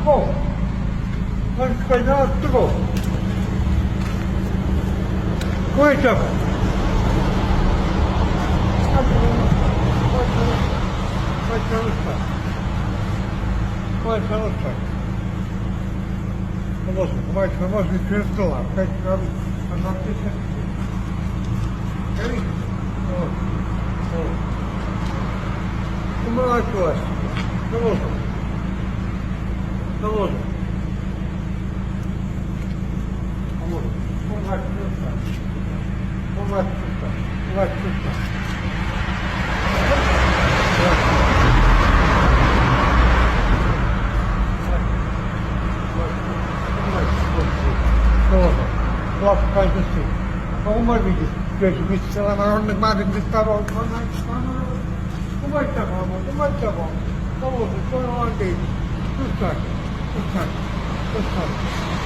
Go. Let's go now to go. Go ahead, Chuck. Vamos відкрити стола. П'ять разів. Помилачилась. Наложу. Наложу. Наложу. Помилачилась. Помилачилась. Помилачилась. Лапка каждый сын. Помоги видишь, если вы села народных мадок без того, помочь того, помочь того. Положи, что он молодец. Пускай, пускай, пускай.